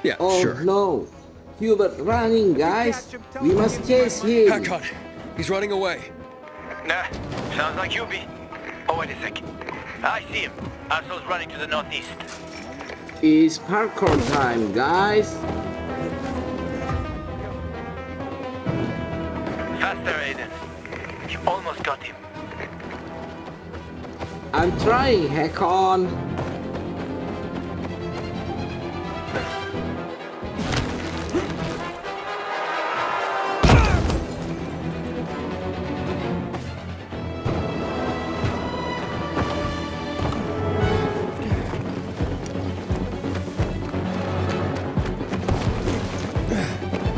Yeah, Oh sure. no! Hubert running, guys! We must chase him! Hackon! He's running away. Nah, sounds like Hubie. Oh, wait a sec. I see him. Asshole's running to the northeast. It's parkour time, guys! Faster, Aiden. You almost got him. I'm trying, Hackon!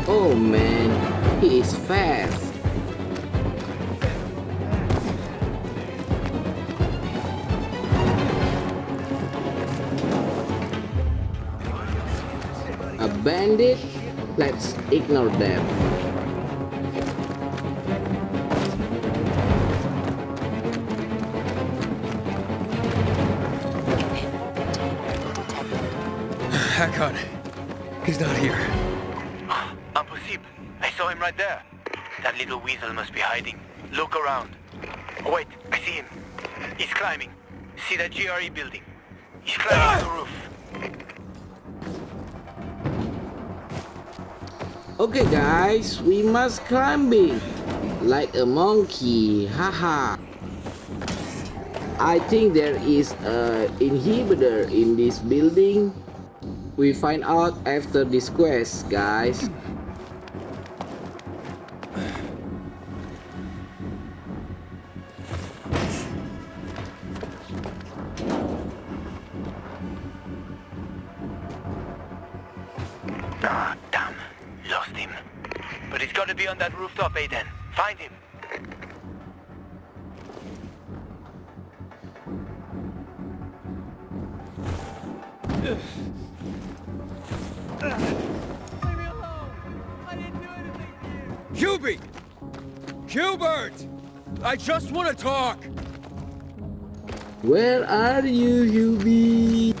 Oh man, he is fast. A bandit? Let's ignore them. Hackon. He's not here. Impossible. I saw him right there. That little weasel must be hiding. Look around. Oh, wait, I see him. He's climbing. See that GRE building? He's climbing the roof. Okay guys, we must climbing like a monkey, haha. I think there is a inhibitor in this building. We find out after this quest, guys. Ah, damn. Lost him. But he's got to be on that rooftop, Aiden. Find him. Leave me alone! I didn't do anything to you! Hubie! Hubert! I just want to talk! Where are you, Hubie?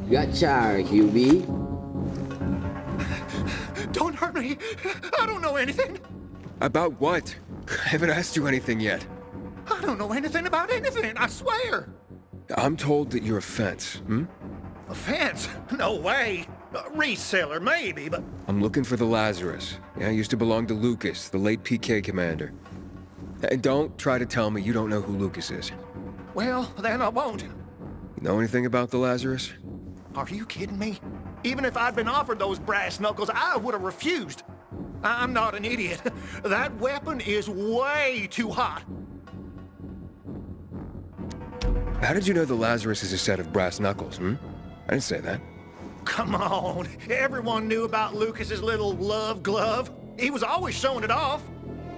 Gotcha, Hubie. Don't hurt me! I don't know anything! About what? I haven't asked you anything yet. I don't know anything about anything, I swear! I'm told that you're a fence, hmm? A fence? No way! A reseller, maybe, but... I'm looking for the Lazarus. Yeah, used to belong to Lucas, the late PK commander. And don't try to tell me you don't know who Lucas is. Well, then I won't. You know anything about the Lazarus? Are you kidding me? Even if I'd been offered those brass knuckles, I would have refused. I'm not an idiot. That weapon is way too hot. How did you know the Lazarus is a set of brass knuckles, hmm? I didn't say that. Come on. Everyone knew about Lucas's little love glove. He was always showing it off.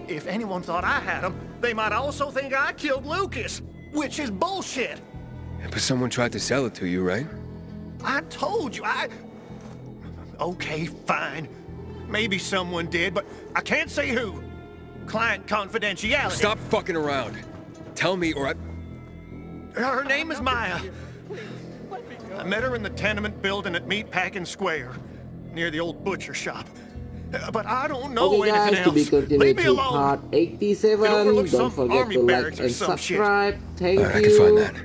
If anyone thought I had him, they might also think I killed Lucas, which is bullshit. Yeah, but someone tried to sell it to you, right? I told you, Okay, fine. Maybe someone did, but I can't say who. Client confidentiality. Stop fucking around. Tell me or I... Her name is Maya. I met her in the tenement building at Meatpacking Square, near the old butcher shop. But I don't know Okay anything guys, to be else. continued Leave me to alone. part 87. It overlooks Don't some forget army to like barracks or and some shit. subscribe. Thank I can find you. that.